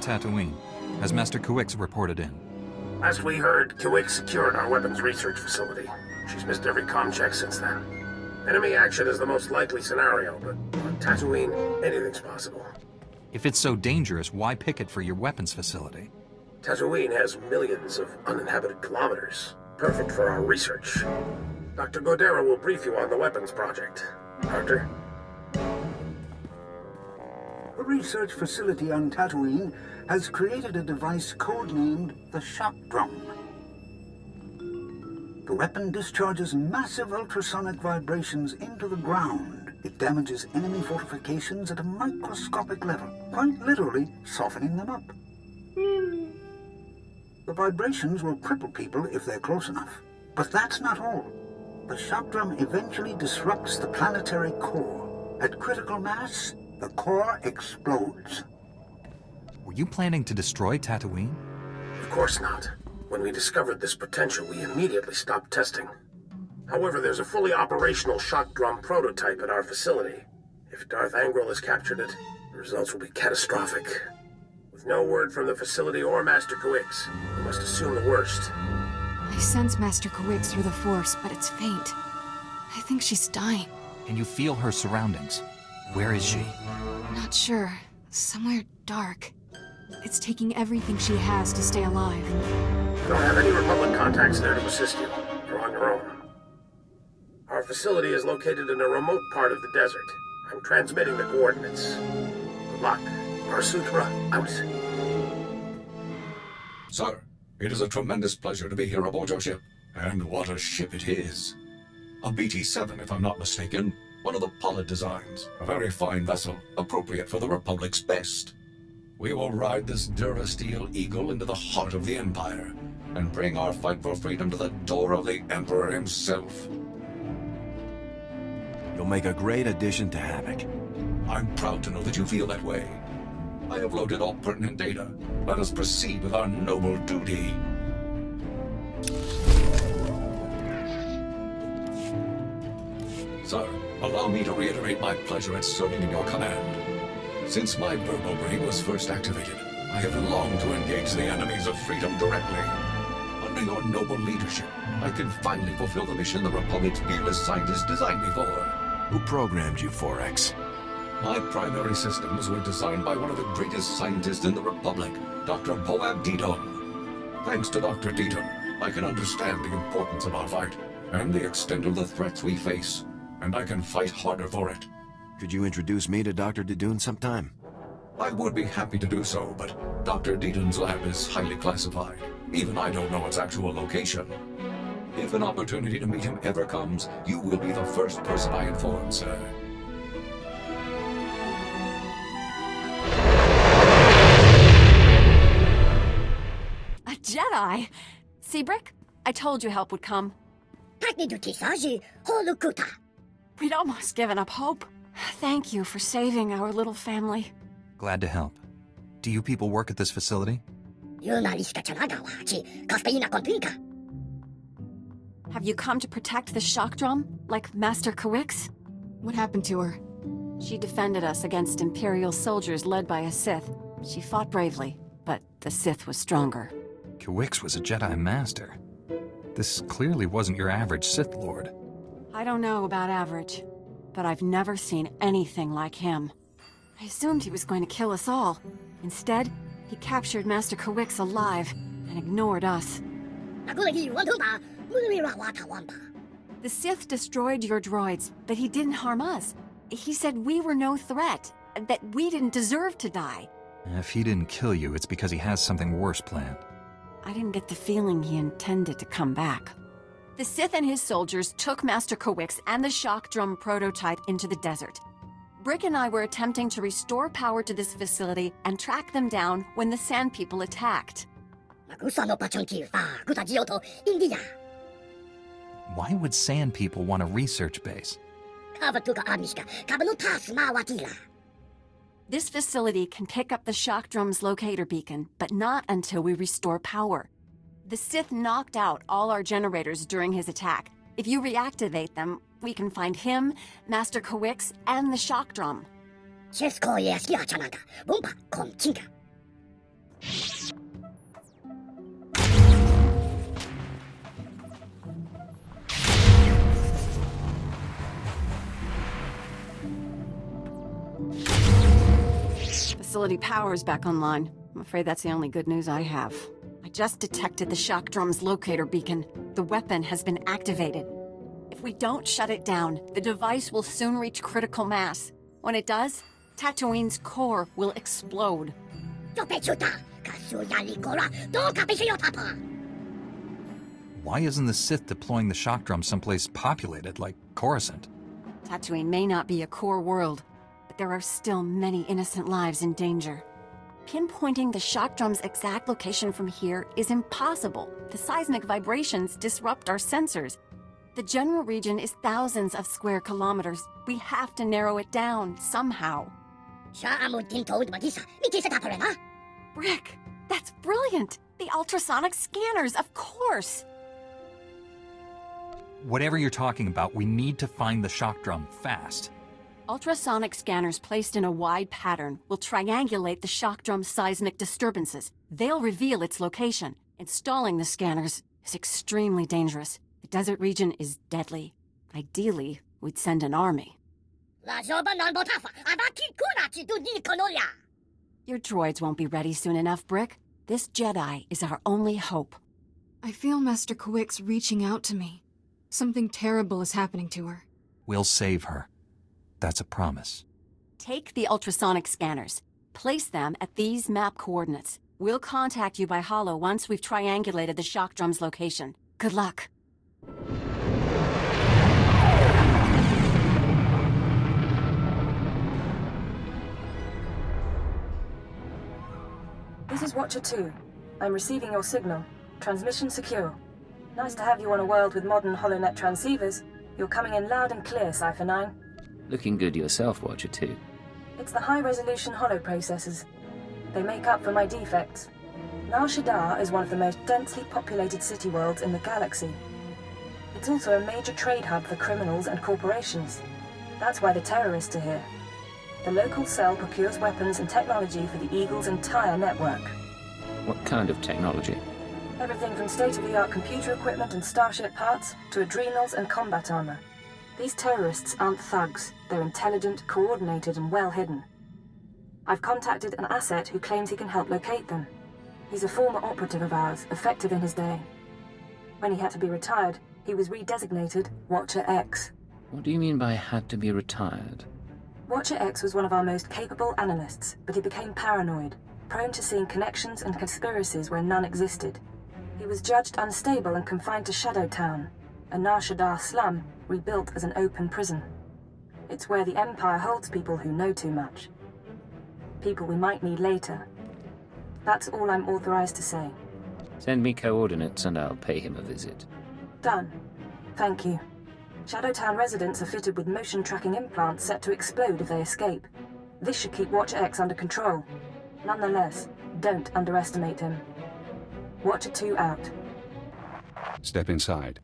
Tatooine. Has Master Kuix reported in? Last we heard, Kuix secured our weapons research facility. She's missed every comm check since then. Enemy action is the most likely scenario, but on Tatooine, anything's possible. If it's so dangerous, why pick it for your weapons facility? Tatooine has millions of uninhabited kilometers. Perfect for our research. Dr. Godera will brief you on the weapons project. Doctor? The research facility on Tatooine has created a device codenamed the Shock Drum. The weapon discharges massive ultrasonic vibrations into the ground. It damages enemy fortifications at a microscopic level, quite literally softening them up. The vibrations will cripple people if they're close enough. But that's not all. The shock drum eventually disrupts the planetary core. At critical mass, the core explodes. Were you planning to destroy Tatooine? Of course not. When we discovered this potential, we immediately stopped testing. However, there's a fully operational shock drum prototype at our facility. If Darth Angral has captured it, the results will be catastrophic. With no word from the facility or Master Kuix, we must assume the worst. I sense Master Kuix through the Force, but it's faint. I think she's dying. Can you feel her surroundings? Where is she? Not sure. Somewhere dark. It's taking everything she has to stay alive. I don't have any Republic contacts there to assist you. You're on your own. Our facility is located in a remote part of the desert. I'm transmitting the coordinates. Good luck. SWTOR out. Sir, it is a tremendous pleasure to be here aboard your ship. And what a ship it is. A BT-7, if I'm not mistaken. One of the Pollard designs. A very fine vessel, appropriate for the Republic's best. We will ride this Durasteel Eagle into the heart of the Empire, and bring our fight for freedom to the door of the Emperor himself. You'll make a great addition to Havoc. I'm proud to know that you feel that way. I have loaded all pertinent data. Let us proceed with our noble duty. Sir, allow me to reiterate my pleasure at serving in your command. Since my verbal brain was first activated, I have longed to engage the enemies of freedom directly. Under your noble leadership, I can finally fulfill the mission the Republic's fearless scientists designed me for. Who programmed you, 4X? My primary systems were designed by one of the greatest scientists in the Republic, Dr. Boab Deedon. Thanks to Dr. Deedon, I can understand the importance of our fight, and the extent of the threats we face, and I can fight harder for it. Could you introduce me to Dr. Deedon sometime? I would be happy to do so, but Dr. Deedon's lab is highly classified. Even I don't know its actual location. If an opportunity to meet him ever comes, you will be the first person I inform, sir. A Jedi? Seabrick, I told you help would come. We'd almost given up hope. Thank you for saving our little family. Glad to help. Do you people work at this facility? Have you come to protect the shock drum, like Master Kuix? What happened to her? She defended us against Imperial soldiers led by a Sith. She fought bravely, but the Sith was stronger. Kuix was a Jedi Master. This clearly wasn't your average Sith Lord. I don't know about average, but I've never seen anything like him. I assumed he was going to kill us all. Instead, he captured Master Kuix alive and ignored us. The Sith destroyed your droids, but he didn't harm us. He said we were no threat, that we didn't deserve to die. If he didn't kill you, it's because he has something worse planned. I didn't get the feeling he intended to come back. The Sith and his soldiers took Master Kuix and the shock drum prototype into the desert. Brick and I were attempting to restore power to this facility and track them down when the Sand People attacked. Why would Sand People want a research base? This facility can pick up the shock drum's locator beacon, but not until we restore power. The Sith knocked out all our generators during his attack. If you reactivate them, we can find him, Master Kuix, and the shock drum. Facility power's back online. I'm afraid that's the only good news I have. I just detected the shock drum's locator beacon. The weapon has been activated. If we don't shut it down, the device will soon reach critical mass. When it does, Tatooine's core will explode. Why isn't the Sith deploying the shock drum someplace populated, like Coruscant? Tatooine may not be a core world, but there are still many innocent lives in danger. Pinpointing the shock drum's exact location from here is impossible. The seismic vibrations disrupt our sensors. The general region is thousands of square kilometers. We have to narrow it down somehow. Brick, that's brilliant! The ultrasonic scanners, of course! Whatever you're talking about, we need to find the shock drum fast. Ultrasonic scanners placed in a wide pattern will triangulate the shock drum's seismic disturbances. They'll reveal its location. Installing the scanners is extremely dangerous. The desert region is deadly. Ideally, we'd send an army. Your droids won't be ready soon enough, Brick. This Jedi is our only hope. I feel Master Kawik's reaching out to me. Something terrible is happening to her. We'll save her. That's a promise. Take the ultrasonic scanners. Place them at these map coordinates. We'll contact you by holo once we've triangulated the shock drum's location. Good luck. This is Watcher 2. I'm receiving your signal. Transmission secure. Nice to have you on a world with modern HoloNet transceivers. You're coming in loud and clear, Cypher 9. Looking good yourself, Watcher 2. It's the high-resolution holo processors. They make up for my defects. Nar Shaddaa is one of the most densely populated city worlds in the galaxy. It's also a major trade hub for criminals and corporations. That's why the terrorists are here. The local cell procures weapons and technology for the Eagle's entire network. What kind of technology? Everything from state-of-the-art computer equipment and starship parts to adrenals and combat armor. These terrorists aren't thugs. They're intelligent, coordinated, and well hidden. I've contacted an asset who claims he can help locate them. He's a former operative of ours, effective in his day. When he had to be retired, he was redesignated Watcher X. What do you mean by had to be retired? Watcher X was one of our most capable analysts, but he became paranoid, prone to seeing connections and conspiracies where none existed. He was judged unstable and confined to Shadow Town, a Nar Shaddaa slum rebuilt as an open prison. It's where the Empire holds people who know too much. People we might need later. That's all I'm authorized to say. Send me coordinates and I'll pay him a visit. Done. Thank you. Shadowtown residents are fitted with motion tracking implants set to explode if they escape. This should keep Watcher X under control. Nonetheless, don't underestimate him. Watcher 2 out. Step inside.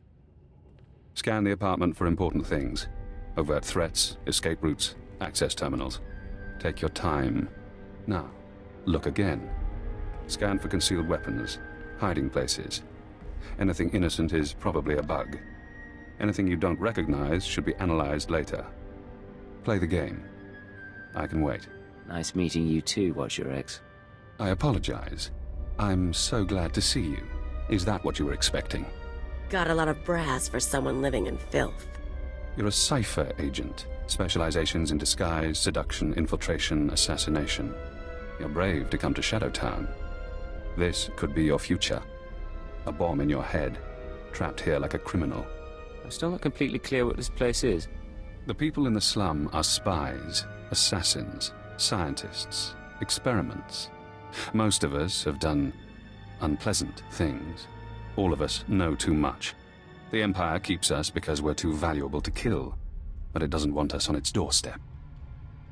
Scan the apartment for important things. Overt threats, escape routes, access terminals. Take your time. Now, look again. Scan for concealed weapons, hiding places. Anything innocent is probably a bug. Anything you don't recognize should be analyzed later. Play the game. I can wait. Nice meeting you too, Watcher X. I apologize. I'm so glad to see you. Is that what you were expecting? Got a lot of brass for someone living in filth. You're a cipher agent. Specializations in disguise, seduction, infiltration, assassination. You're brave to come to Shadowtown. This could be your future. A bomb in your head, trapped here like a criminal. I'm still not completely clear what this place is. The people in the slum are spies, assassins, scientists, experiments. Most of us have done unpleasant things. All of us know too much. The Empire keeps us because we're too valuable to kill, but it doesn't want us on its doorstep.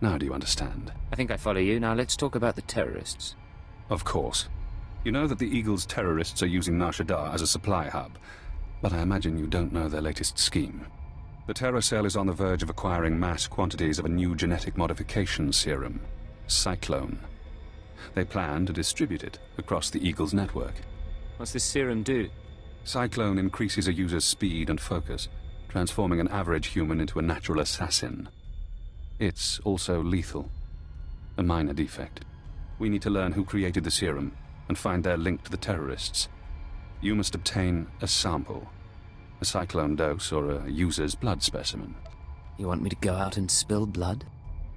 Now do you understand? I think I follow you. Now let's talk about the terrorists. Of course. You know that the Eagle's terrorists are using Nar Shaddaa as a supply hub, but I imagine you don't know their latest scheme. The Terror Cell is on the verge of acquiring mass quantities of a new genetic modification serum, Cyclone. They plan to distribute it across the Eagle's network. What's this serum do? Cyclone increases a user's speed and focus, transforming an average human into a natural assassin. It's also lethal. A minor defect. We need to learn who created the serum and find their link to the terrorists. You must obtain a sample. A cyclone dose or a user's blood specimen. You want me to go out and spill blood?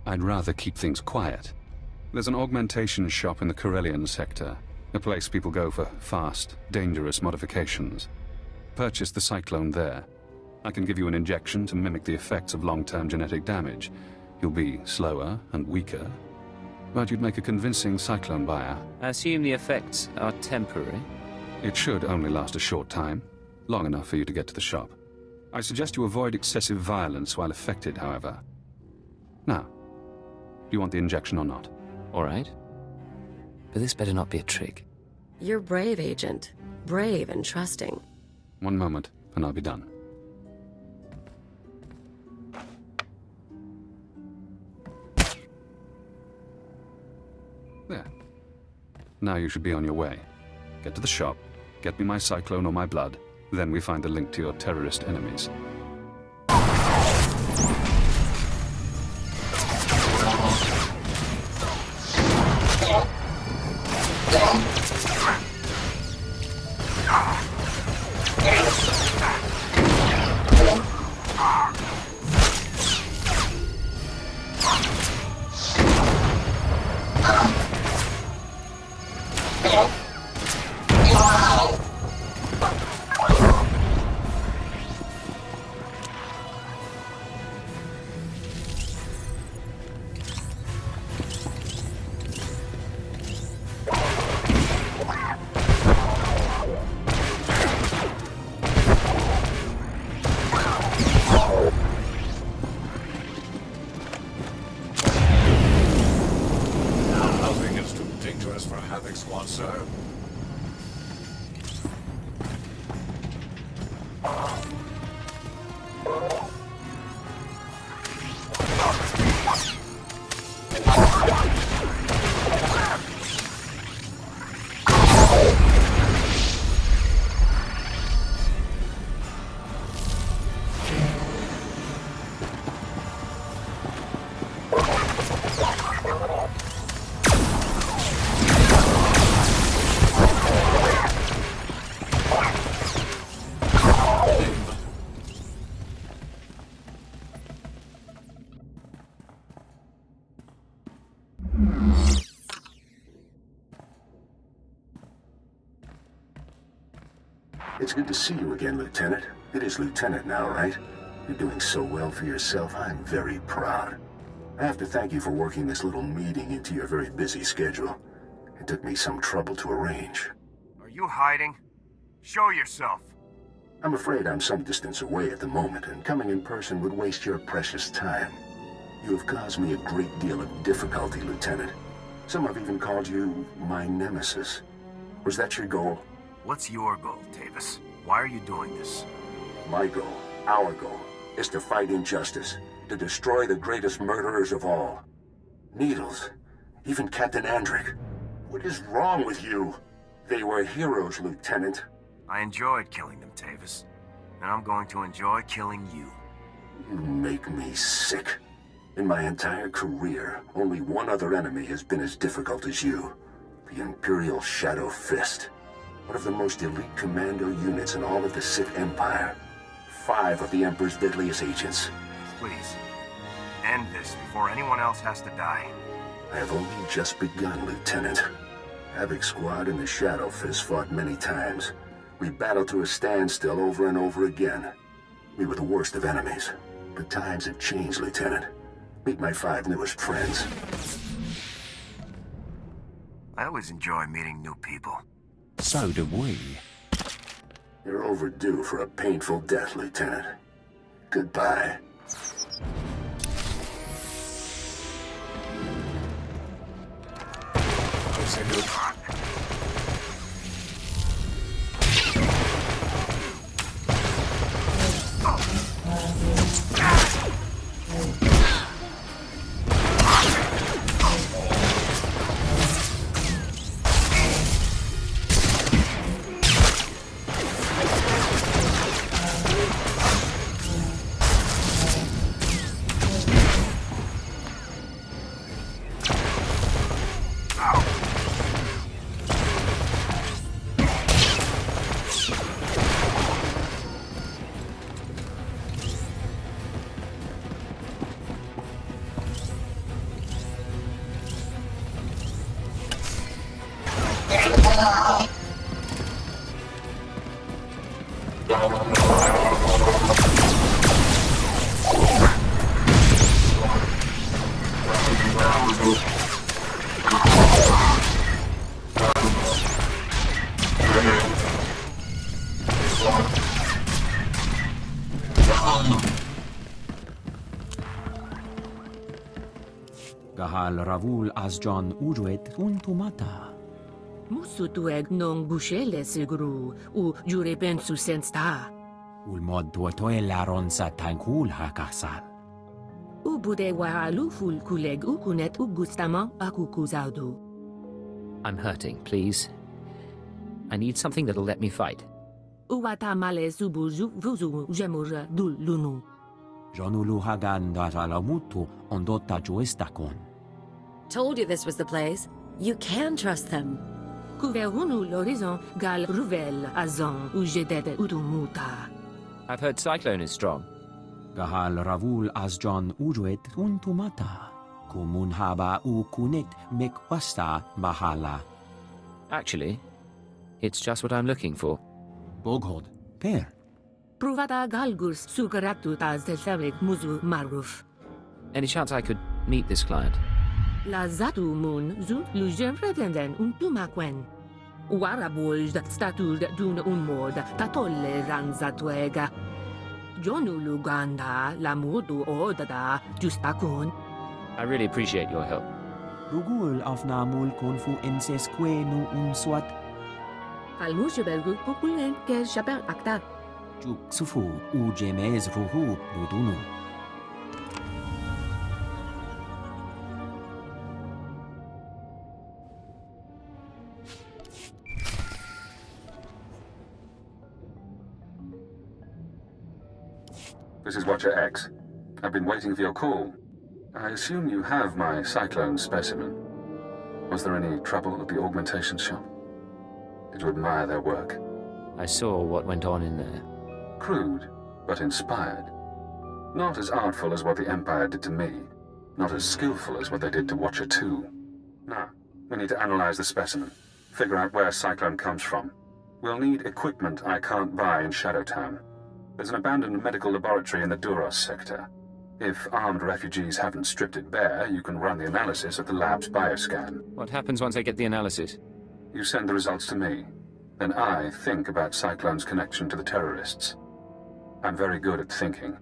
I'd rather keep things quiet. There's an augmentation shop in the Corellian sector, a place people go for fast, dangerous modifications. Purchase the cyclone there. I can give you an injection to mimic the effects of long-term genetic damage. You'll be slower and weaker, but you'd make a convincing cyclone buyer. I assume the effects are temporary? It should only last a short time, long enough for you to get to the shop. I suggest you avoid excessive violence while affected, however. Now, do you want the injection or not? All right. But this better not be a trick. You're brave, Agent. Brave and trusting. One moment, and I'll be done. There. Now you should be on your way. Get to the shop, get me my cyclone or my blood, then we find the link to your terrorist enemies. It's good to see you again, Lieutenant. It is Lieutenant now, right? You're doing so well for yourself, I'm very proud. I have to thank you for working this little meeting into your very busy schedule. It took me some trouble to arrange. Are you hiding? Show yourself. I'm afraid I'm some distance away at the moment, and coming in person would waste your precious time. You have caused me a great deal of difficulty, Lieutenant. Some have even called you my nemesis. Was that your goal? What's your goal, Tavis? Why are you doing this? My goal, our goal, is to fight injustice, to destroy the greatest murderers of all. Needles, even Captain Andric. What is wrong with you? They were heroes, Lieutenant. I enjoyed killing them, Tavis. And I'm going to enjoy killing you. You make me sick. In my entire career, only one other enemy has been as difficult as you. The Imperial Shadow Fist. One of the most elite commando units in all of the Sith Empire. 5 of the Emperor's deadliest agents. Please, end this before anyone else has to die. I have only just begun, Lieutenant. Havoc Squad and the Shadow Fist fought many times. We battled to a standstill over and over again. We were the worst of enemies. But times have changed, Lieutenant. Meet my 5 newest friends. I always enjoy meeting new people. So do we. You're overdue for a painful death, Lieutenant. Goodbye. Gahal Ravul Azjon Ujuet Untumata. Musutueg non bushele sigru, u jure pensu sensta. Ulmod tuotoe laron sa tankul hakasal. U bude wahalu ful kuleg ukunet ugustama akukuzaudu. I'm hurting, please. I need something that'll let me fight. Uwata male subuzu vuzu jemur dul lunu. Jonulu Hagan Dazalamutu Ondota Juestakon. Told you this was the place. You can trust them. Kuverunu l'horizon gal ruvel azon ujedet udumuta. I've heard Cyclone is strong. Gahal Ravul Azjon Ujuet Untumata. Kumunhaba Ukunet Mekwasta Mahala. Actually, it's just what I'm looking for. Boghod. Per. Pruvata galgus sugaratu taz del muzu maruf. Any chance I could meet this client? La zatu mun zu lujem pretenden untumakwen. Waraboj statud dun unmod tatolle ranzatuega. Jonu luganda la mudu odada justakun. I really appreciate your help. Rugul afnamul konfu ensesquenu unswat. Almushebergu kukulen ke shaper akta. Juk sufu ujemez ruhu ludunu. This is Watcher X. I've been waiting for your call. I assume you have my Cyclone specimen. Was there any trouble at the augmentation shop? Did you admire their work? I saw what went on in there. Crude, but inspired. Not as artful as what the Empire did to me. Not as skillful as what they did to Watcher 2. Now, we need to analyze the specimen. Figure out where Cyclone comes from. We'll need equipment I can't buy in Shadowtown. There's an abandoned medical laboratory in the Duros sector. If armed refugees haven't stripped it bare, you can run the analysis of the lab's bioscan. What happens once I get the analysis? You send the results to me. Then I think about Cyclone's connection to the terrorists. I'm very good at thinking.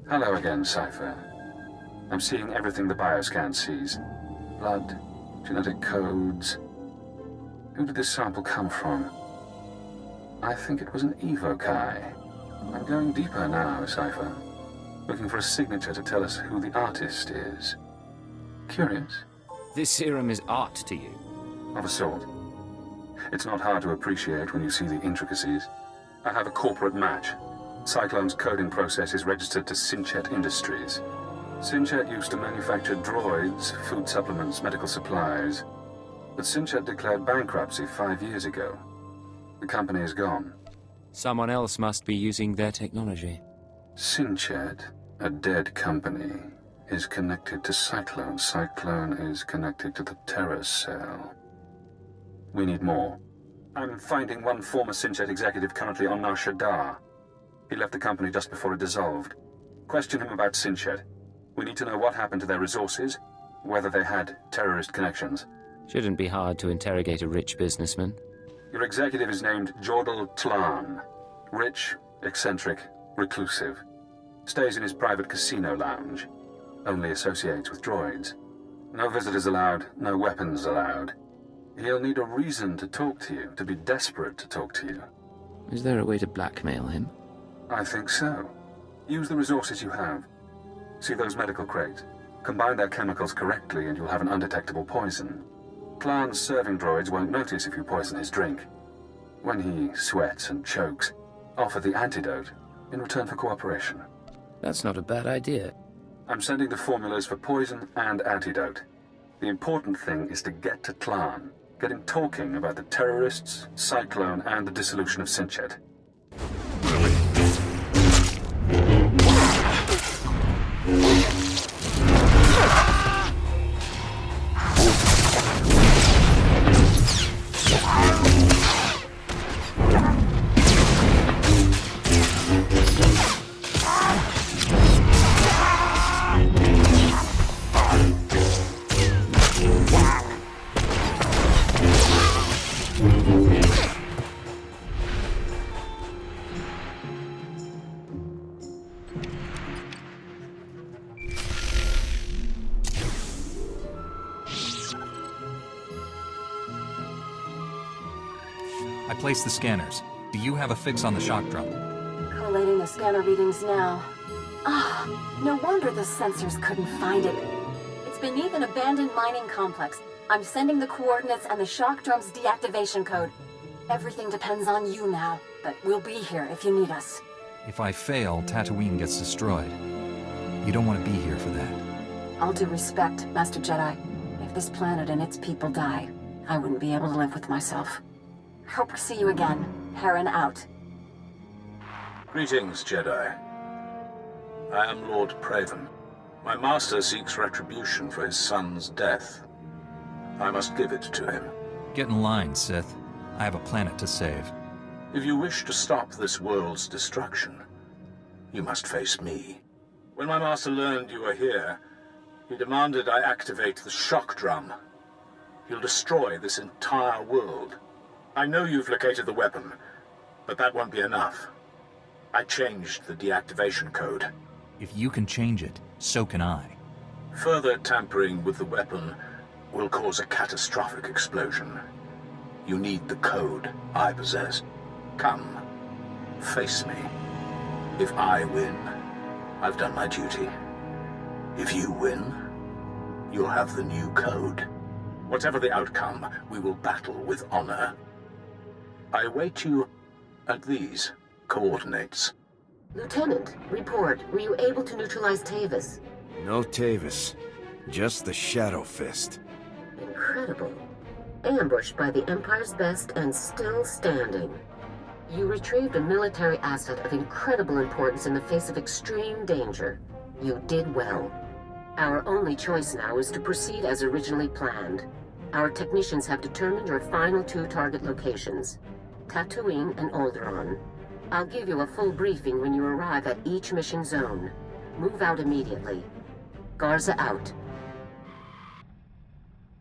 Hello again, Cypher. I'm seeing everything the bioscan sees. Blood, genetic codes. Who did this sample come from? I think it was an evokai. I'm going deeper now, Cypher. Looking for a signature to tell us who the artist is. Curious? This serum is art to you. Of a sort. It's not hard to appreciate when you see the intricacies. I have a corporate match. Cyclone's coding process is registered to Sinchet Industries. Sinchet used to manufacture droids, food supplements, medical supplies. But Sinchet declared bankruptcy 5 years ago. The company is gone. Someone else must be using their technology. Sinchet, a dead company, is connected to Cyclone. Cyclone is connected to the Terror Cell. We need more. I'm finding one former Sinchet executive currently on Nar Shaddaa. He left the company just before it dissolved. Question him about Sinchet. We need to know what happened to their resources, whether they had terrorist connections. Shouldn't be hard to interrogate a rich businessman. Your executive is named Jordal Tlan. Rich, eccentric, reclusive. Stays in his private casino lounge. Only associates with droids. No visitors allowed, no weapons allowed. He'll need a reason to talk to you, to be desperate to talk to you. Is there a way to blackmail him? I think so. Use the resources you have. See those medical crates? Combine their chemicals correctly and you'll have an undetectable poison. Klan's serving droids won't notice if you poison his drink. When he sweats and chokes, offer the antidote in return for cooperation. That's not a bad idea. I'm sending the formulas for poison and antidote. The important thing is to get to Klan. Get him talking about the terrorists, Cyclone, and the dissolution of Sinchet. I placed the scanners. Do you have a fix on the shock drum? Collating the scanner readings now. No wonder the sensors couldn't find it. It's beneath an abandoned mining complex. I'm sending the coordinates and the shock drum's deactivation code. Everything depends on you now, but we'll be here if you need us. If I fail, Tatooine gets destroyed. You don't want to be here for that. All due respect, Master Jedi. If this planet and its people die, I wouldn't be able to live with myself. Hope to see you again. Heron out. Greetings, Jedi. I am Lord Praven. My master seeks retribution for his son's death. I must give it to him. Get in line, Sith. I have a planet to save. If you wish to stop this world's destruction, you must face me. When my master learned you were here, he demanded I activate the shock drum. He'll destroy this entire world. I know you've located the weapon, but that won't be enough. I changed the deactivation code. If you can change it, so can I. Further tampering with the weapon will cause a catastrophic explosion. You need the code I possess. Come, face me. If I win, I've done my duty. If you win, you'll have the new code. Whatever the outcome, we will battle with honor. I await you at these coordinates. Lieutenant, report. Were you able to neutralize Tavis? No Tavis. Just the Shadow Fist. Incredible. Ambushed by the Empire's best and still standing. You retrieved a military asset of incredible importance in the face of extreme danger. You did well. Our only choice now is to proceed as originally planned. Our technicians have determined your final 2 target locations, Tatooine and Alderaan. I'll give you a full briefing when you arrive at each mission zone. Move out immediately. Garza out.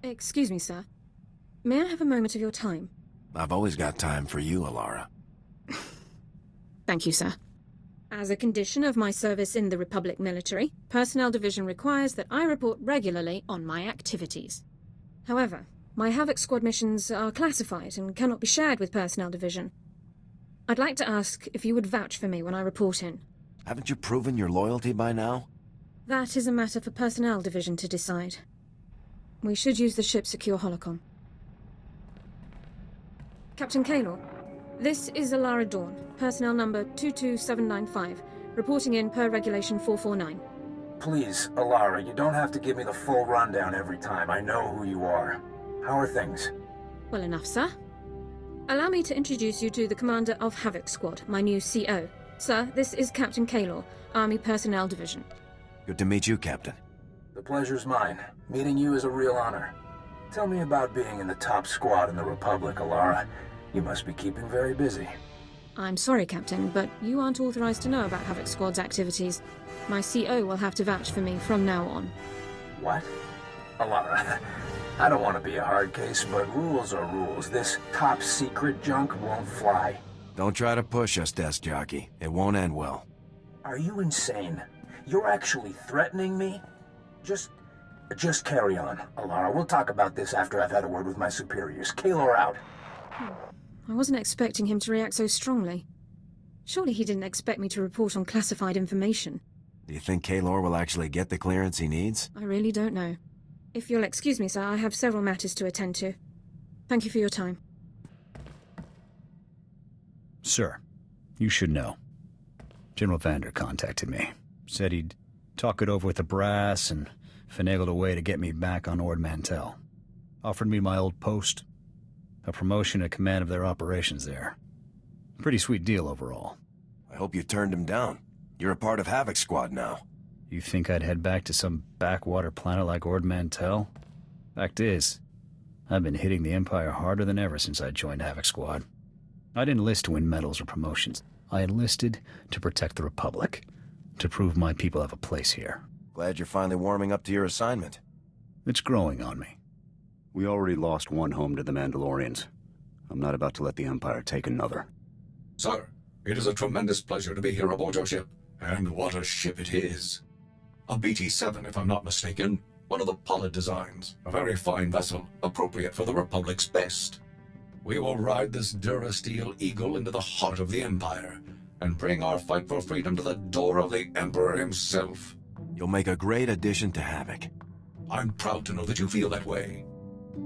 Excuse me, sir. May I have a moment of your time? I've always got time for you, Alara. Thank you, sir. As a condition of my service in the Republic military, Personnel Division requires that I report regularly on my activities. However, my Havoc Squad missions are classified and cannot be shared with Personnel Division. I'd like to ask if you would vouch for me when I report in. Haven't you proven your loyalty by now? That is a matter for Personnel Division to decide. We should use the ship's secure holocom. Captain Kaylor, this is Alara Dawn, personnel number 22795, reporting in per Regulation 449. Please, Alara, you don't have to give me the full rundown every time. I know who you are. How are things? Well enough, sir. Allow me to introduce you to the commander of Havoc Squad, my new CO. Sir, this is Captain Kaylor, Army Personnel Division. Good to meet you, Captain. The pleasure's mine. Meeting you is a real honor. Tell me about being in the top squad in the Republic, Alara. You must be keeping very busy. I'm sorry, Captain, but you aren't authorized to know about Havoc Squad's activities. My CO will have to vouch for me from now on. What? Alara, I don't want to be a hard case, but rules are rules. This top secret junk won't fly. Don't try to push us, desk jockey. It won't end well. Are you insane? You're actually threatening me? Just Just carry on, Alara. We'll talk about this after I've had a word with my superiors. Kaylor out. I wasn't expecting him to react so strongly. Surely he didn't expect me to report on classified information. Do you think Kaylor will actually get the clearance he needs? I really don't know. If you'll excuse me, sir, I have several matters to attend to. Thank you for your time. Sir, you should know. General Vander contacted me. Said he'd talk it over with the brass and finagled a way to get me back on Ord Mantell. Offered me my old post, a promotion at command of their operations there. Pretty sweet deal overall. I hope you turned him down. You're a part of Havoc Squad now. You think I'd head back to some backwater planet like Ord Mantell? Fact is, I've been hitting the Empire harder than ever since I joined Havoc Squad. I didn't enlist to win medals or promotions. I enlisted to protect the Republic, to prove my people have a place here. Glad you're finally warming up to your assignment. It's growing on me. We already lost one home to the Mandalorians. I'm not about to let the Empire take another. Sir, it is a tremendous pleasure to be here aboard your ship. And what a ship it is. A BT-7, if I'm not mistaken. One of the Pollard designs. A very fine vessel, appropriate for the Republic's best. We will ride this Durasteel Eagle into the heart of the Empire, and bring our fight for freedom to the door of the Emperor himself. You'll make a great addition to Havoc. I'm proud to know that you feel that way.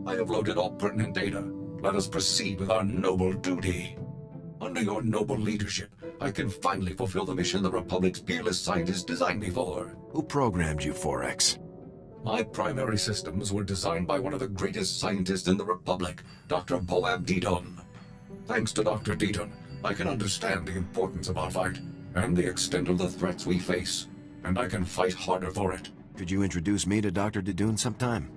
I have loaded all pertinent data. Let us proceed with our noble duty. Under your noble leadership, I can finally fulfill the mission the Republic's peerless scientists designed me for. Who programmed you, 4X? My primary systems were designed by one of the greatest scientists in the Republic, Dr. Boab Deedon. Thanks to Dr. Deedon, I can understand the importance of our fight, and the extent of the threats we face, and I can fight harder for it. Could you introduce me to Dr. Deedon sometime?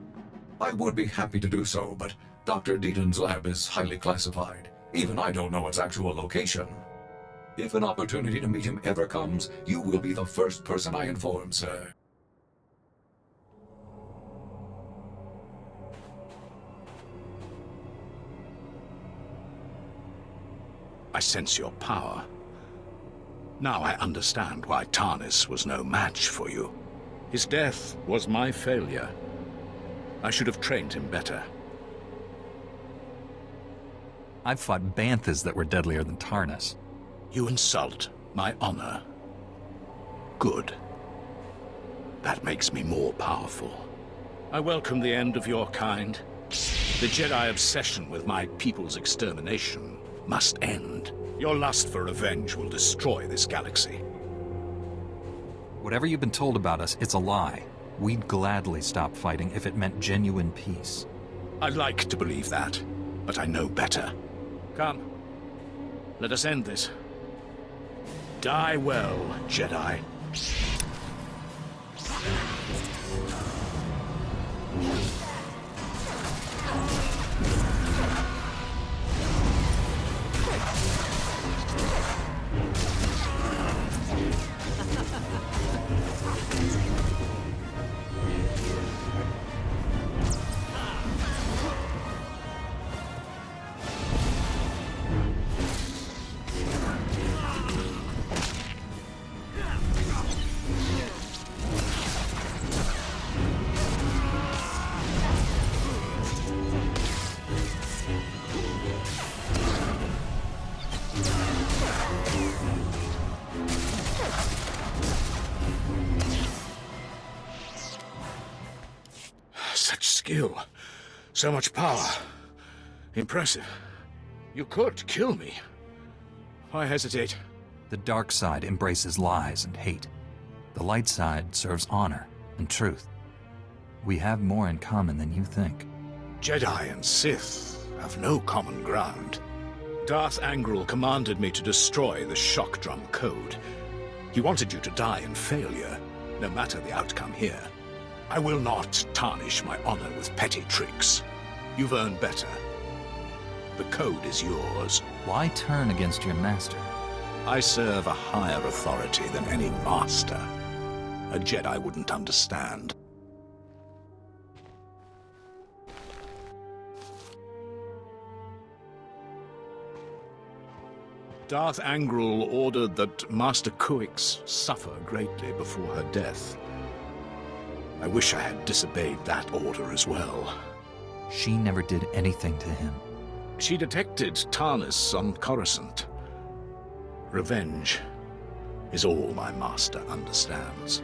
I would be happy to do so, but Dr. Deedon's lab is highly classified. Even I don't know its actual location. If an opportunity to meet him ever comes, you will be the first person I inform, sir. I sense your power. Now I understand why Tarnis was no match for you. His death was my failure. I should have trained him better. I've fought banthas that were deadlier than Tarnis. You insult my honor. Good. That makes me more powerful. I welcome the end of your kind. The Jedi obsession with my people's extermination must end. Your lust for revenge will destroy this galaxy. Whatever you've been told about us, it's a lie. We'd gladly stop fighting if it meant genuine peace. I'd like to believe that, but I know better. Come, let us end this. Die well, Jedi. Such skill. So much power. Impressive. You could kill me. Why hesitate? The dark side embraces lies and hate. The light side serves honor and truth. We have more in common than you think. Jedi and Sith have no common ground. Darth Angral commanded me to destroy the shock drum code. He wanted you to die in failure, no matter the outcome here. I will not tarnish my honor with petty tricks. You've earned better. The code is yours. Why turn against your master? I serve a higher authority than any master. A Jedi wouldn't understand. Darth Angral ordered that Master Kuix suffer greatly before her death. I wish I had disobeyed that order as well. She never did anything to him. She detected Tarnus on Coruscant. Revenge is all my master understands.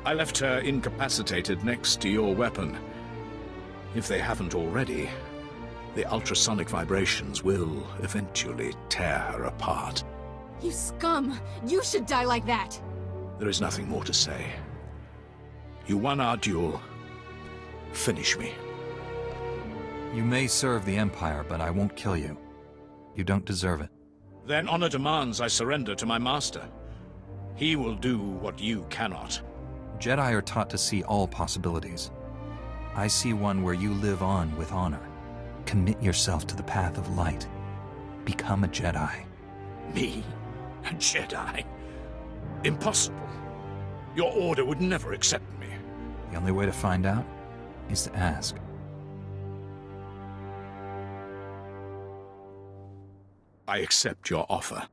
I left her incapacitated next to your weapon. If they haven't already, the ultrasonic vibrations will eventually tear her apart. You scum! You should die like that! There is nothing more to say. You won our duel. Finish me. You may serve the Empire, but I won't kill you. You don't deserve it. Then honor demands I surrender to my master. He will do what you cannot. Jedi are taught to see all possibilities. I see one where you live on with honor. Commit yourself to the path of light. Become a Jedi. Me? A Jedi? Impossible. Your order would never accept me. The only way to find out is to ask. I accept your offer.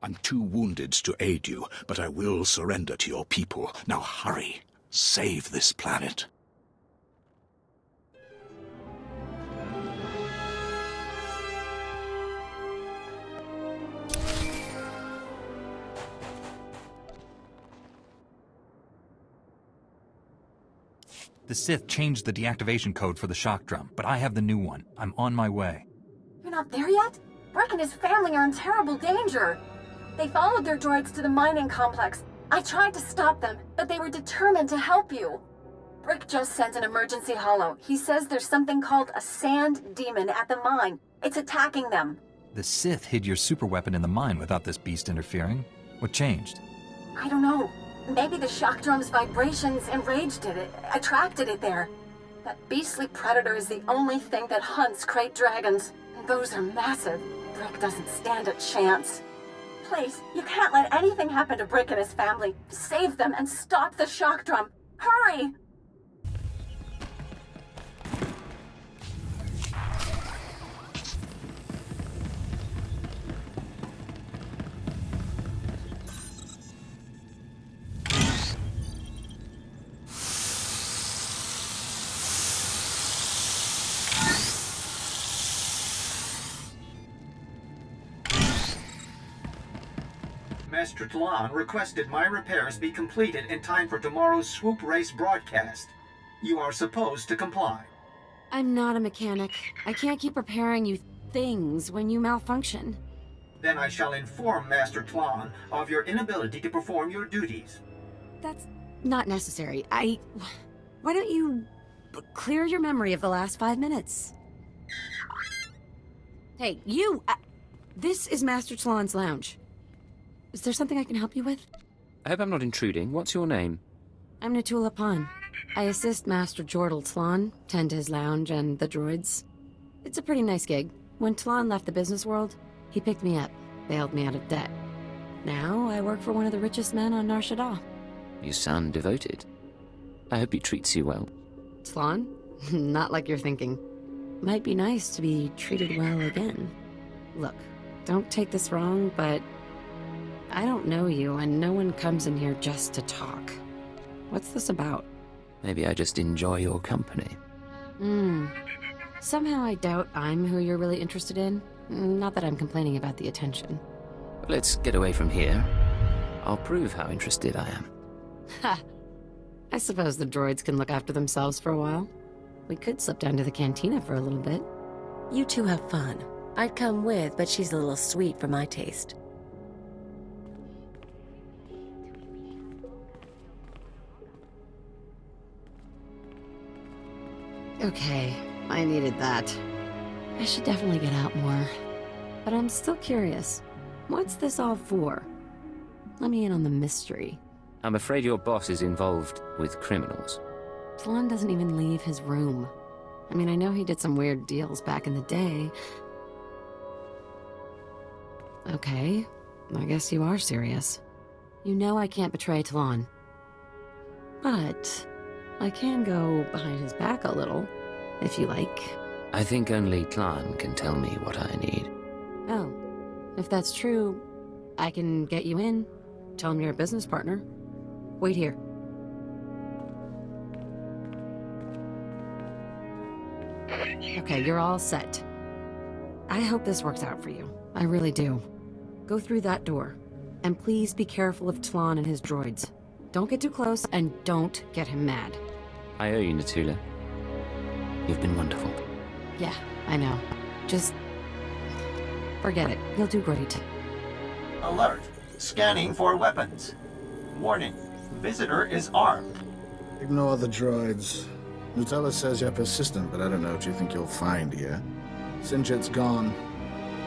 I'm too wounded to aid you, but I will surrender to your people. Now hurry. Save this planet. The Sith changed the deactivation code for the shock drum, but I have the new one. I'm on my way. You're not there yet? Brick and his family are in terrible danger. They followed their droids to the mining complex. I tried to stop them, but they were determined to help you. Brick just sent an emergency holo. He says there's something called a sand demon at the mine. It's attacking them. The Sith hid your superweapon in the mine without this beast interfering. What changed? I don't know. Maybe the shock drum's vibrations enraged it, attracted it there. That beastly predator is the only thing that hunts great dragons. And those are massive. Brick doesn't stand a chance. Please, you can't let anything happen to Brick and his family. Save them and stop the shock drum. Hurry! Master Tlon requested my repairs be completed in time for tomorrow's swoop race broadcast. You are supposed to comply. I'm not a mechanic. I can't keep repairing you things when you malfunction. Then I shall inform Master Tlon of your inability to perform your duties. That's not necessary. Why don't you clear your memory of the last 5 minutes? Hey, you! This is Master Tlon's lounge. Is there something I can help you with? I hope I'm not intruding. What's your name? I'm Natula Pan. I assist Master Jordal Tlon, tend to his lounge and the droids. It's a pretty nice gig. When Tlon left the business world, he picked me up, bailed me out of debt. Now I work for one of the richest men on Nar Shaddaa. You sound devoted. I hope he treats you well. Tlon? Not like you're thinking. Might be nice to be treated well again. Look, don't take this wrong, but I don't know you, and no one comes in here just to talk. What's this about? Maybe I just enjoy your company. Somehow I doubt I'm who you're really interested in. Not that I'm complaining about the attention. Let's get away from here. I'll prove how interested I am. Ha! I suppose the droids can look after themselves for a while. We could slip down to the cantina for a little bit. You two have fun. I'd come with, but she's a little sweet for my taste. Okay, I needed that. I should definitely get out more. But I'm still curious. What's this all for? Let me in on the mystery. I'm afraid your boss is involved with criminals. Tlon doesn't even leave his room. I mean, I know he did some weird deals back in the day. Okay, I guess you are serious. You know I can't betray Tlon. But I can go behind his back a little, if you like. I think only Tlon can tell me what I need. Oh, if that's true, I can get you in. Tell him you're a business partner. Wait here. Okay, you're all set. I hope this works out for you. I really do. Go through that door. And please be careful of Tlon and his droids. Don't get too close, and don't get him mad. I owe you, Natula. You've been wonderful. Yeah, I know. Just... forget it. You'll do great. Alert. Scanning for weapons. Warning. Visitor is armed. Ignore the droids. Nutella says you're persistent, but I don't know what you think you'll find here. Sinjet's gone.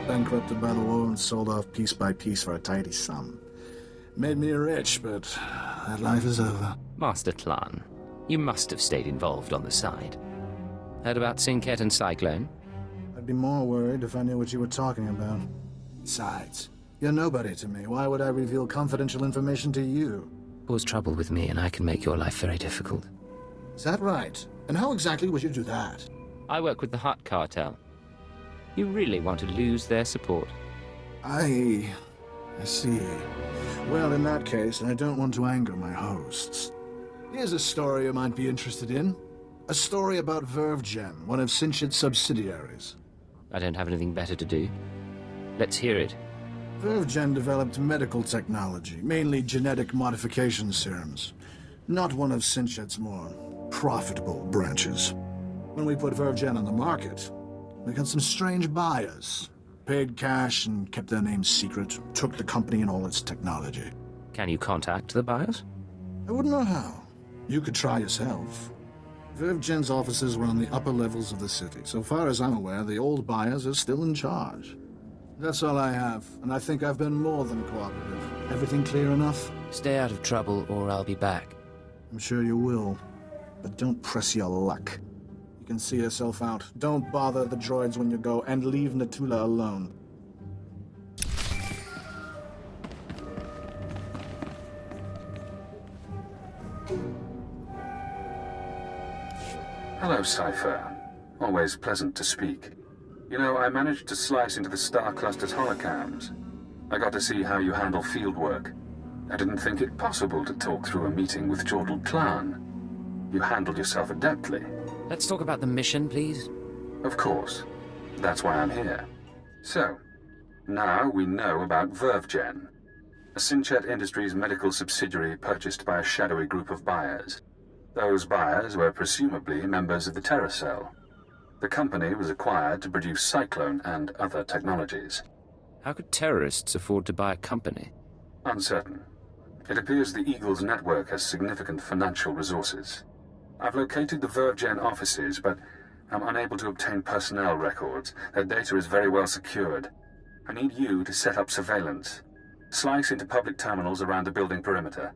Bankrupted by the war and sold off piece by piece for a tidy sum. Made me rich, but that life is over. Master Tlon, you must have stayed involved on the side. Heard about Sinket and Cyclone? I'd be more worried if I knew what you were talking about. Besides, you're nobody to me. Why would I reveal confidential information to you? Cause trouble with me and I can make your life very difficult. Is that right? And how exactly would you do that? I work with the Hutt Cartel. You really want to lose their support? I see. Well, in that case, I don't want to anger my hosts. Here's a story you might be interested in. A story about VerveGen, one of Sinchit's subsidiaries. I don't have anything better to do. Let's hear it. VerveGen developed medical technology, mainly genetic modification serums. Not one of Sinchit's more profitable branches. When we put VerveGen on the market, we got some strange buyers. Paid cash and kept their names secret. Took the company and all its technology. Can you contact the buyers? I wouldn't know how. You could try yourself. VerveGen's offices were on the upper levels of the city. So far as I'm aware, the old buyers are still in charge. That's all I have, and I think I've been more than cooperative. Everything clear enough? Stay out of trouble or I'll be back. I'm sure you will. But don't press your luck. You can see yourself out. Don't bother the droids when you go, and leave Natula alone. Hello, Cypher. Always pleasant to speak. You know, I managed to slice into the Star Cluster's holocams. I got to see how you handle field work. I didn't think it possible to talk through a meeting with Jordal Clan. You handled yourself adeptly. Let's talk about the mission, please. Of course. That's why I'm here. So, now we know about VerveGen, a Sinchet Industries medical subsidiary purchased by a shadowy group of buyers. Those buyers were presumably members of the Terror Cell. The company was acquired to produce Cyclone and other technologies. How could terrorists afford to buy a company? Uncertain. It appears the Eagle's network has significant financial resources. I've located the VerveGen offices, but I'm unable to obtain personnel records. Their data is very well secured. I need you to set up surveillance. Slice into public terminals around the building perimeter,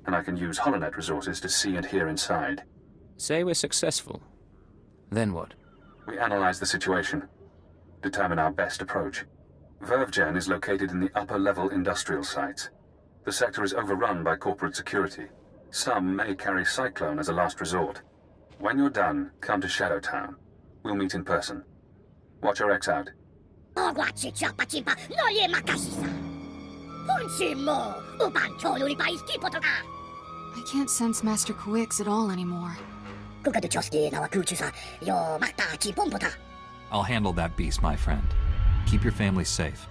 and I can use HoloNet resources to see and hear inside. Say we're successful. Then what? We analyze the situation, determine our best approach. VerveGen is located in the upper-level industrial sites. The sector is overrun by corporate security. Some may carry Cyclone as a last resort. When you're done, come to Shadowtown. We'll meet in person. Watch your X out. I can't sense Master Kawix at all anymore. I'll handle that beast, my friend. Keep your family safe.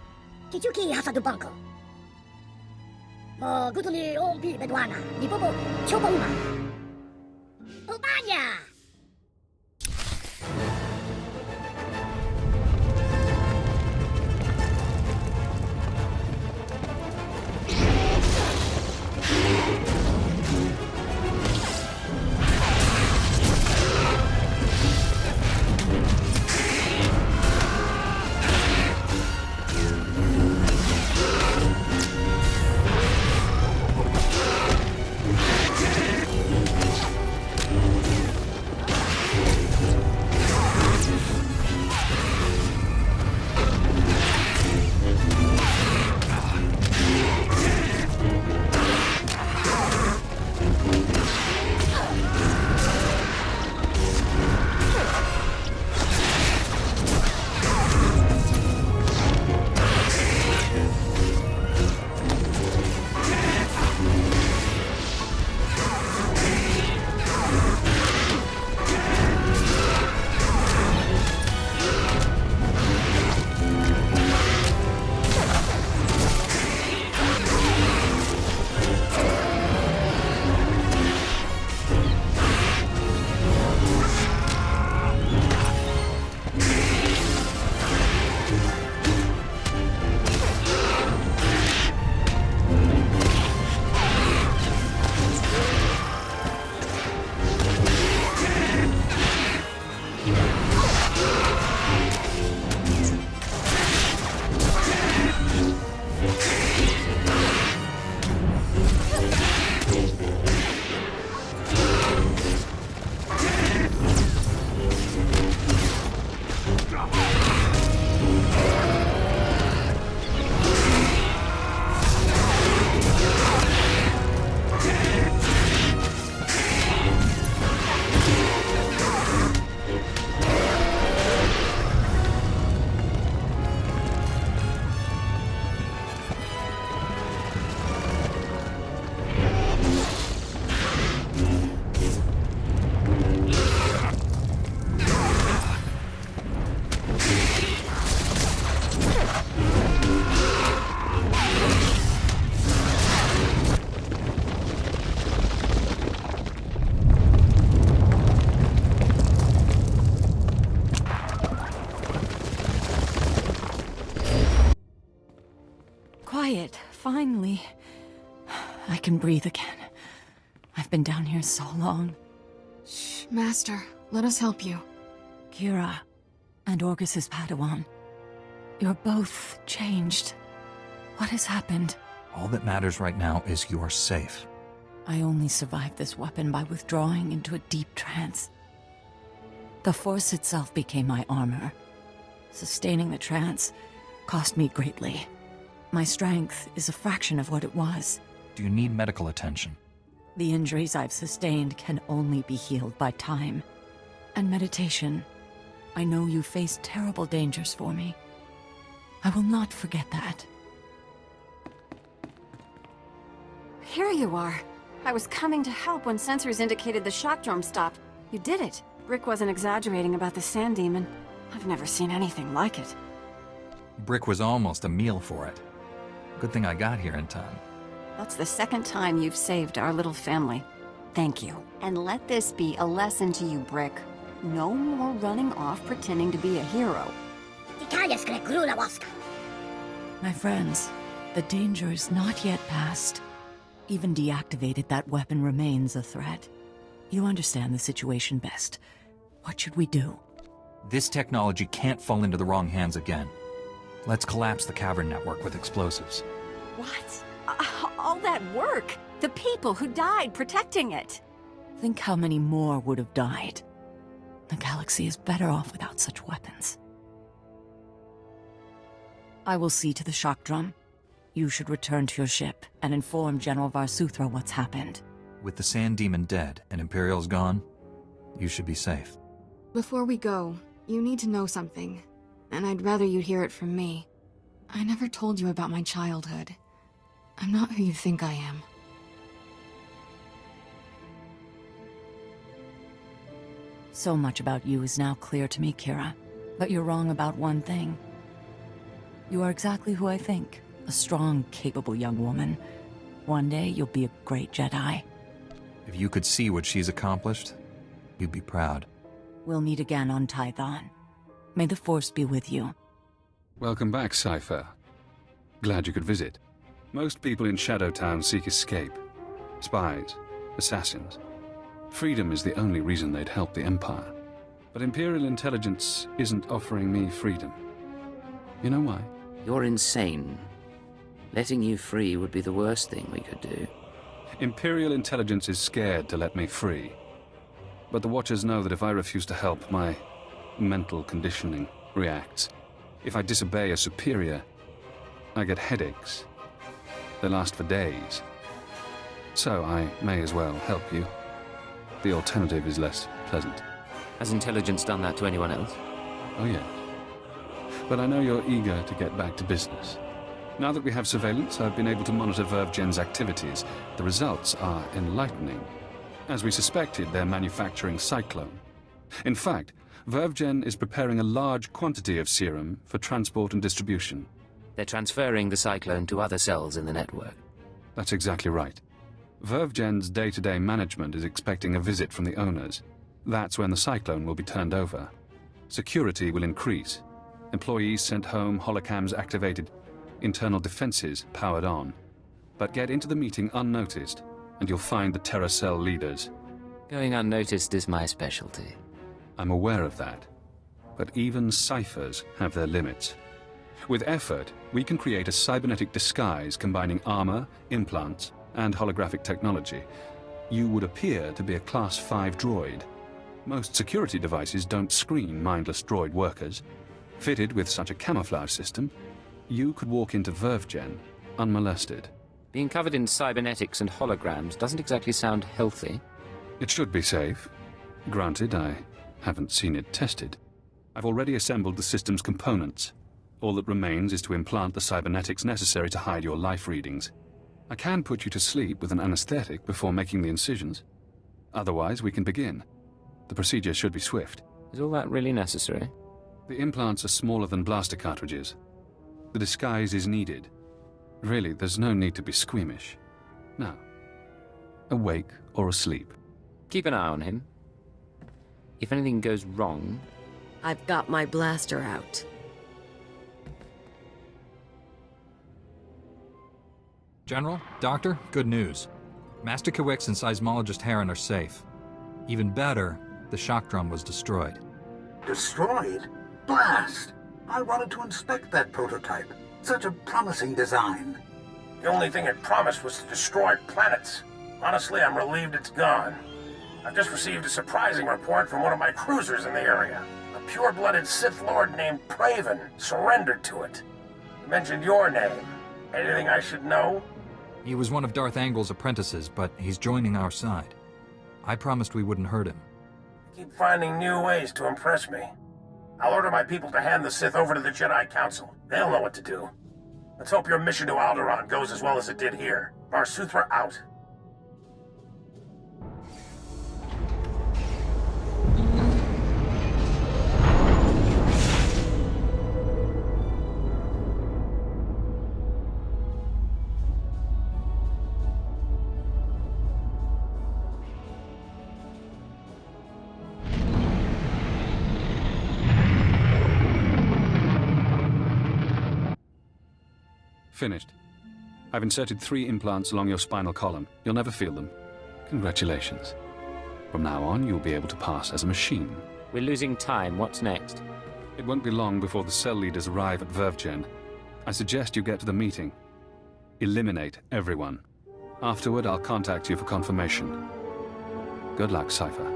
quiet, finally. I can breathe again. I've been down here so long. Shh, Master. Let us help you. Kira and Orgus's Padawan. You're both changed. What has happened? All that matters right now is you're safe. I only survived this weapon by withdrawing into a deep trance. The Force itself became my armor. Sustaining the trance cost me greatly. My strength is a fraction of what it was. Do you need medical attention? The injuries I've sustained can only be healed by time. And meditation. I know you faced terrible dangers for me. I will not forget that. Here you are. I was coming to help when sensors indicated the shock drum stopped. You did it. Brick wasn't exaggerating about the sand demon. I've never seen anything like it. Brick was almost a meal for it. Good thing I got here in time. That's the second time you've saved our little family. Thank you. And let this be a lesson to you, Brick. No more running off pretending to be a hero. My friends, the danger is not yet past. Even deactivated, that weapon remains a threat. You understand the situation best. What should we do? This technology can't fall into the wrong hands again. Let's collapse the cavern network with explosives. What? All that work? The people who died protecting it? Think how many more would have died. The galaxy is better off without such weapons. I will see to the shock drum. You should return to your ship and inform General SWTOR what's happened. With the Sand Demon dead and Imperial's gone, you should be safe. Before we go, you need to know something. And I'd rather you hear it from me. I never told you about my childhood. I'm not who you think I am. So much about you is now clear to me, Kira. But you're wrong about one thing. You are exactly who I think. A strong, capable young woman. One day, you'll be a great Jedi. If you could see what she's accomplished, you'd be proud. We'll meet again on Tython. May the Force be with you. Welcome back, Cypher. Glad you could visit. Most people in Shadowtown seek escape. Spies, assassins. Freedom is the only reason they'd help the Empire. But Imperial intelligence isn't offering me freedom. You know why? You're insane. Letting you free would be the worst thing we could do. Imperial intelligence is scared to let me free. But the Watchers know that if I refuse to help, my mental conditioning reacts. If I disobey a superior, I get headaches. They last for days. So I may as well help you. The alternative is less pleasant. Has intelligence done that to anyone else? Oh, yes. But I know you're eager to get back to business. Now that we have surveillance, I've been able to monitor VervGen's activities. The results are enlightening. As we suspected, they're manufacturing Cyclone. In fact, VervGen is preparing a large quantity of serum for transport and distribution. They're transferring the Cyclone to other cells in the network. That's exactly right. VervGen's day-to-day management is expecting a visit from the owners. That's when the Cyclone will be turned over. Security will increase. Employees sent home, holocams activated, internal defenses powered on. But get into the meeting unnoticed, and you'll find the Terra Cell leaders. Going unnoticed is my specialty. I'm aware of that. But even ciphers have their limits. With effort, we can create a cybernetic disguise combining armor, implants, and holographic technology. You would appear to be a Class 5 droid. Most security devices don't screen mindless droid workers. Fitted with such a camouflage system, you could walk into VervGen unmolested. Being covered in cybernetics and holograms doesn't exactly sound healthy. It should be safe. Granted, I haven't seen it tested. I've already assembled the system's components. All that remains is to implant the cybernetics necessary to hide your life readings. I can put you to sleep with an anesthetic before making the incisions. Otherwise, we can begin. The procedure should be swift. Is all that really necessary? The implants are smaller than blaster cartridges. The disguise is needed. Really, there's no need to be squeamish. Now, awake or asleep. Keep an eye on him. If anything goes wrong... I've got my blaster out. General, Doctor, good news. Master Kawix and Seismologist Heron are safe. Even better, the shock drum was destroyed. Destroyed? Blast! I wanted to inspect that prototype. Such a promising design. The only thing it promised was to destroy planets. Honestly, I'm relieved it's gone. I've just received a surprising report from one of my cruisers in the area. A pure-blooded Sith Lord named Praven surrendered to it. He mentioned your name. Anything I should know? He was one of Darth Angrel's apprentices, but he's joining our side. I promised we wouldn't hurt him. Keep finding new ways to impress me. I'll order my people to hand the Sith over to the Jedi Council. They'll know what to do. Let's hope your mission to Alderaan goes as well as it did here. Varsuthra out. Finished. I've inserted 3 implants along your spinal column. You'll never feel them. Congratulations. From now on, you'll be able to pass as a machine. We're losing time. What's next? It won't be long before the cell leaders arrive at Vervgen. I suggest you get to the meeting. Eliminate everyone. Afterward, I'll contact you for confirmation. Good luck, Cypher.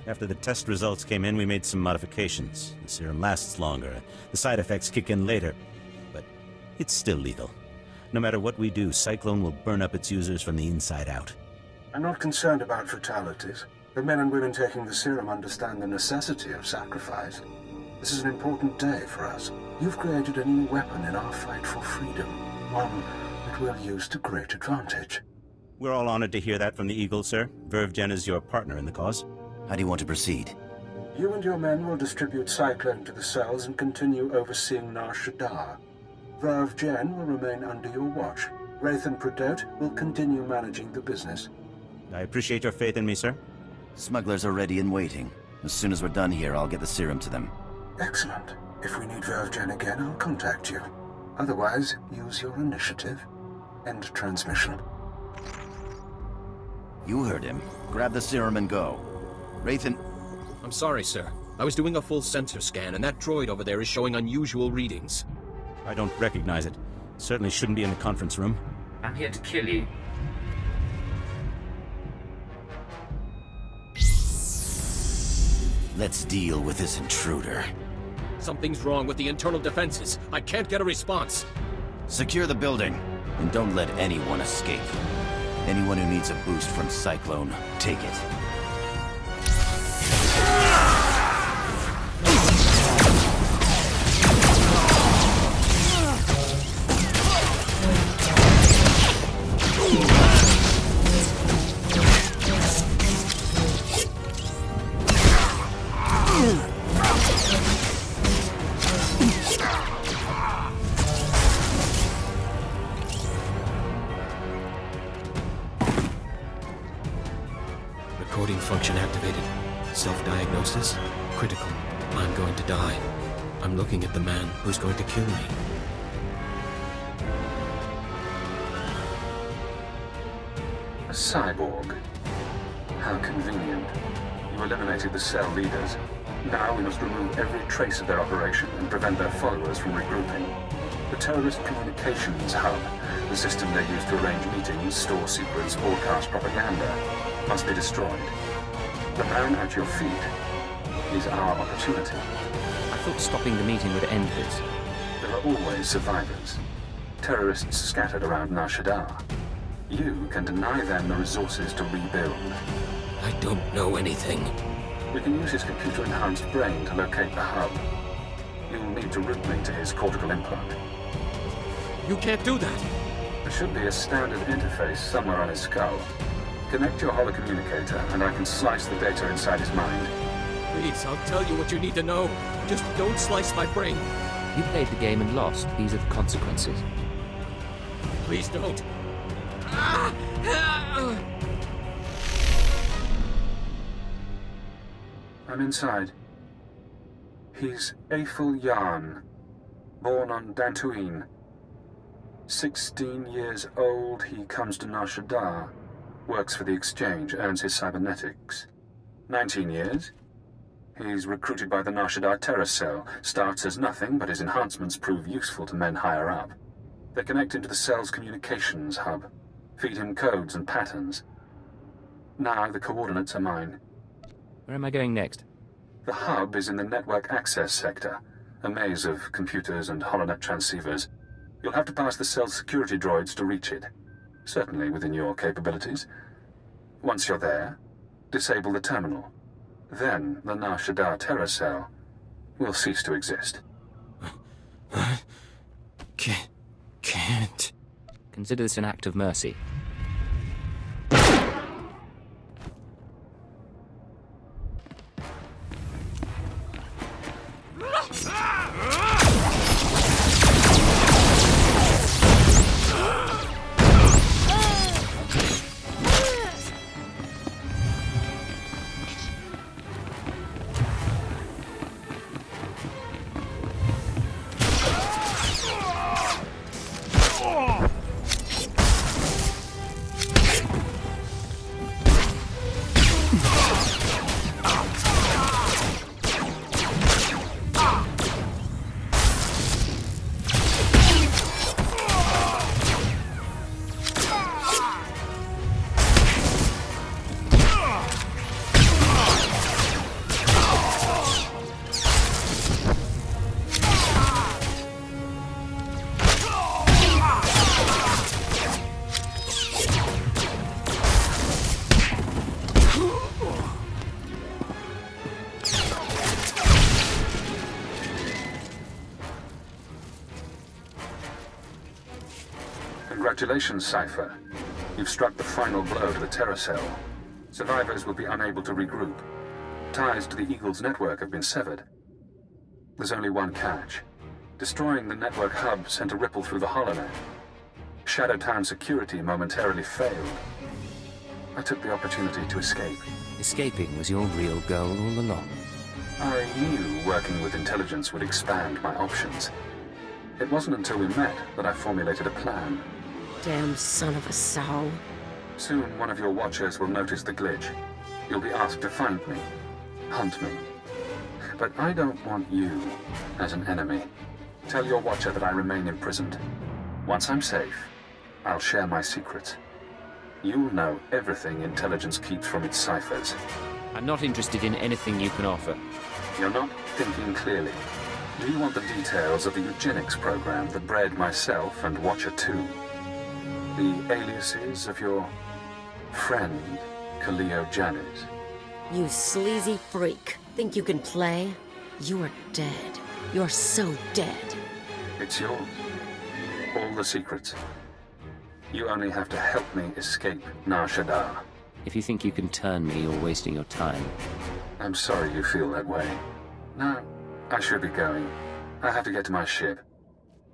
After the test results came in, we made some modifications. The serum lasts longer. The side effects kick in later. But it's still lethal. No matter what we do, Cyclone will burn up its users from the inside out. I'm not concerned about fatalities. The men and women taking the serum understand the necessity of sacrifice. This is an important day for us. You've created a new weapon in our fight for freedom. One that we'll use to great advantage. We're all honored to hear that from the Eagle, sir. Vervgen is your partner in the cause. How do you want to proceed? You and your men will distribute Cyclone to the cells and continue overseeing Nar Shaddaa. Vervgen will remain under your watch. Wraith and Pradote will continue managing the business. I appreciate your faith in me, sir. Smugglers are ready and waiting. As soon as we're done here, I'll get the serum to them. Excellent. If we need Vervgen again, I'll contact you. Otherwise, use your initiative. End transmission. You heard him. Grab the serum and go. Wraith and... I'm sorry, sir. I was doing a full sensor scan, and that droid over there is showing unusual readings. I don't recognize it. Certainly shouldn't be in the conference room. I'm here to kill you. Let's deal with this intruder. Something's wrong with the internal defenses. I can't get a response. Secure the building, and don't let anyone escape. Anyone who needs a boost from Cyclone, take it. Recording function activated. Self-diagnosis? Critical. I'm going to die. I'm looking at the man who's going to kill me. A cyborg. How convenient. You eliminated the cell leaders. Now we must remove every trace of their operation and prevent their followers from regrouping. The terrorist communications hub, the system they use to arrange meetings, store secrets, broadcast propaganda, must be destroyed. The man at your feet is our opportunity. I thought stopping the meeting would end this. There are always survivors. Terrorists scattered around Nar Shaddaa. You can deny them the resources to rebuild. I don't know anything. We can use his computer-enhanced brain to locate the hub. You'll need to route me to his cortical implant. You can't do that! There should be a standard interface somewhere on his skull. Connect your holocommunicator, and I can slice the data inside his mind. Please, I'll tell you what you need to know. Just don't slice my brain. You played the game and lost. These are the consequences. Please don't. I'm inside. He's Aethel Yarn, born on Dantooine. 16 years old, he comes to Nar Shaddaa, works for the Exchange, earns his cybernetics. 19 years. He's recruited by the Nar Shaddaa Terror Cell, starts as nothing, but his enhancements prove useful to men higher up. They connect him to the cell's communications hub, feed him codes and patterns. Now the coordinates are mine. Where am I going next? The hub is in the network access sector, a maze of computers and holonet transceivers. You'll have to pass the cell's security droids to reach it. Certainly within your capabilities. Once you're there, disable the terminal. Then the Nar Shaddaa Terror Cell will cease to exist. Can't. Consider this an act of mercy. Congratulations, Cypher. You've struck the final blow to the Terror Cell. Survivors will be unable to regroup. Ties to the Eagle's network have been severed. There's only one catch. Destroying the network hub sent a ripple through the holonet. Shadowtown security momentarily failed. I took the opportunity to escape. Escaping was your real goal all along. I knew working with intelligence would expand my options. It wasn't until we met that I formulated a plan. Damn son of a sow. Soon one of your watchers will notice the glitch. You'll be asked to find me, hunt me. But I don't want you as an enemy. Tell your watcher that I remain imprisoned. Once I'm safe, I'll share my secrets. You'll know everything intelligence keeps from its ciphers. I'm not interested in anything you can offer. You're not thinking clearly. Do you want the details of the eugenics program that bred myself and Watcher 2? The aliases of your friend, Khalil Janet? You sleazy freak. Think you can play? You're dead. You're so dead. It's yours. All the secrets. You only have to help me escape Nar Shaddaa. If you think you can turn me, you're wasting your time. I'm sorry you feel that way. Now, I should be going. I have to get to my ship.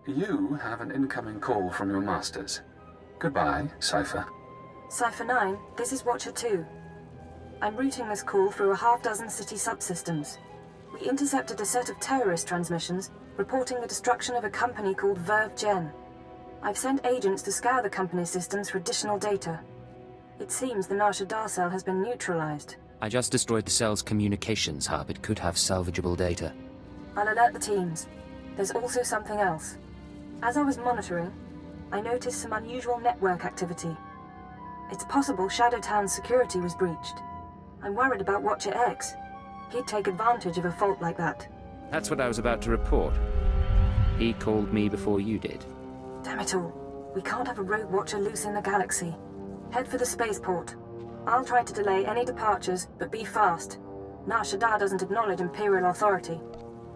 You have an incoming call from your masters. Goodbye, Cypher. Cypher 9, this is Watcher 2. I'm routing this call through a half-dozen city subsystems. We intercepted a set of terrorist transmissions reporting the destruction of a company called Verve Gen. I've sent agents to scour the company's systems for additional data. It seems the Nar Shaddaa cell has been neutralized. I just destroyed the cell's communications hub. It could have salvageable data. I'll alert the teams. There's also something else. As I was monitoring, I noticed some unusual network activity. It's possible Shadowtown's security was breached. I'm worried about Watcher X. He'd take advantage of a fault like that. That's what I was about to report. He called me before you did. Damn it all. We can't have a rogue Watcher loose in the galaxy. Head for the spaceport. I'll try to delay any departures, but be fast. Nar Shaddaa doesn't acknowledge Imperial authority.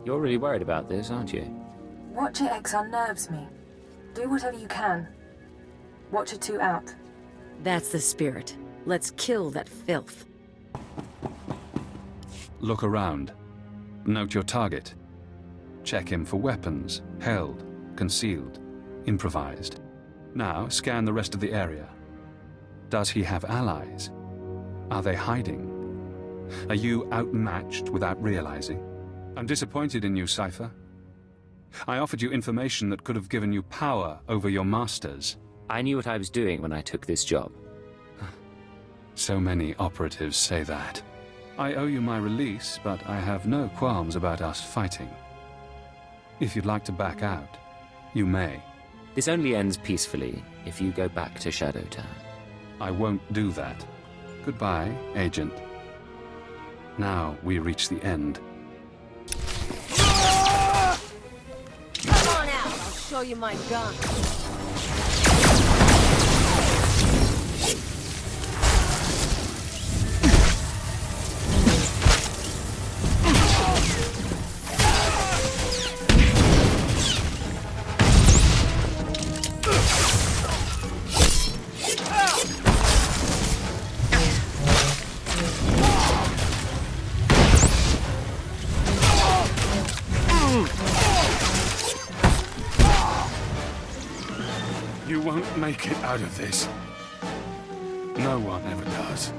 You're really worried about this, aren't you? Watcher X unnerves me. Do whatever you can. Watcher 2 out. That's the spirit. Let's kill that filth. Look around. Note your target. Check him for weapons, held, concealed, improvised. Now, scan the rest of the area. Does he have allies? Are they hiding? Are you outmatched without realizing? I'm disappointed in you, Cypher. I offered you information that could have given you power over your masters. I knew what I was doing when I took this job. So many operatives say that. I owe you my release, but I have no qualms about us fighting. If you'd like to back out, you may. This only ends peacefully if you go back to SWTOR. I won't do that. Goodbye, Agent. Now we reach the end. Come on out, I'll show you my gun. You won't make it out of this. No one ever does.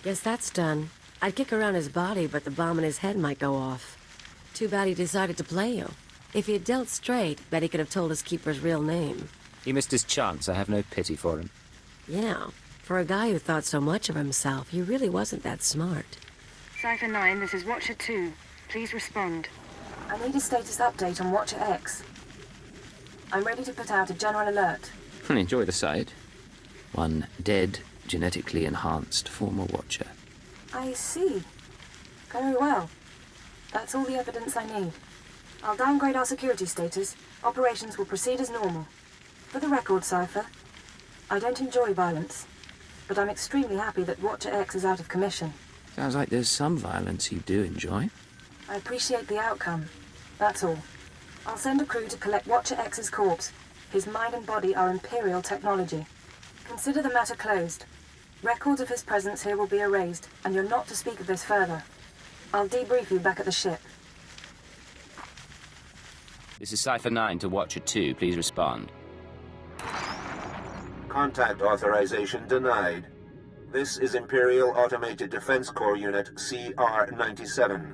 Guess that's done. I'd kick around his body, but the bomb in his head might go off. Too bad he decided to play you. If he had dealt straight, bet he could have told his keeper's real name. He missed his chance. I have no pity for him. Yeah, for a guy who thought so much of himself, he really wasn't that smart. Cypher 9, this is Watcher 2. Please respond. I need a status update on Watcher X. I'm ready to put out a general alert. Enjoy the sight. One dead, genetically enhanced former Watcher. I see. Very well. That's all the evidence I need. I'll downgrade our security status. Operations will proceed as normal. For the record, Cypher, I don't enjoy violence, but I'm extremely happy that Watcher X is out of commission. Sounds like there's some violence you do enjoy. I appreciate the outcome. That's all. I'll send a crew to collect Watcher X's corpse. His mind and body are Imperial technology. Consider the matter closed. Records of his presence here will be erased, and you're not to speak of this further. I'll debrief you back at the ship. This is Cypher 9 to Watcher 2. Please respond. Contact authorization denied. This is Imperial Automated Defense Corps Unit CR-97.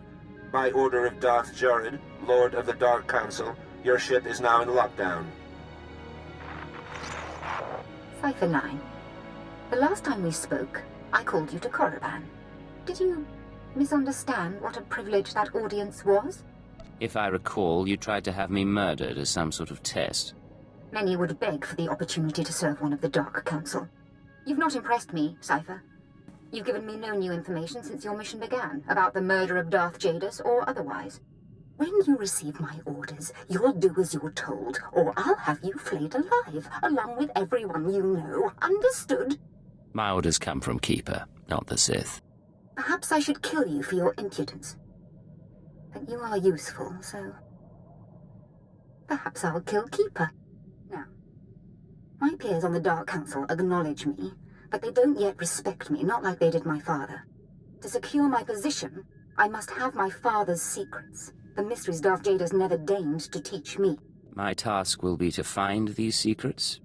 By order of Darth Jared, Lord of the Dark Council, your ship is now in lockdown. Cypher 9. The last time we spoke, I called you to Korriban. Did you misunderstand what a privilege that audience was? If I recall, you tried to have me murdered as some sort of test. Many would beg for the opportunity to serve one of the Dark Council. You've not impressed me, Cypher. You've given me no new information since your mission began, about the murder of Darth Jadus or otherwise. When you receive my orders, you'll do as you're told, or I'll have you flayed alive, along with everyone you know. Understood? My orders come from Keeper, not the Sith. Perhaps I should kill you for your impudence. But you are useful, so... perhaps I'll kill Keeper. Now, my peers on the Dark Council acknowledge me, but they don't yet respect me, not like they did my father. To secure my position, I must have my father's secrets, the mysteries Darth Jadus never deigned to teach me. My task will be to find these secrets.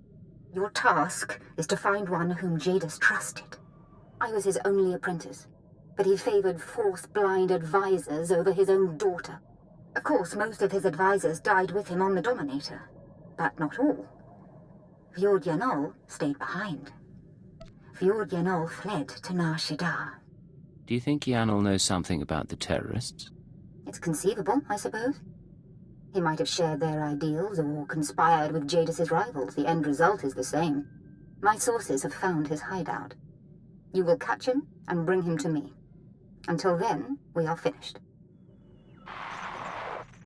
Your task is to find one whom Jadus trusted. I was his only apprentice, but he favored Force-blind advisors over his own daughter. Of course, most of his advisors died with him on the Dominator, but not all. Fjord Yanol stayed behind. Fjord Yanol fled to Nar Shaddaa. Do you think Yanal knows something about the terrorists? It's conceivable, I suppose. He might have shared their ideals or conspired with Jadus's rivals. The end result is the same. My sources have found his hideout. You will catch him and bring him to me. Until then, we are finished.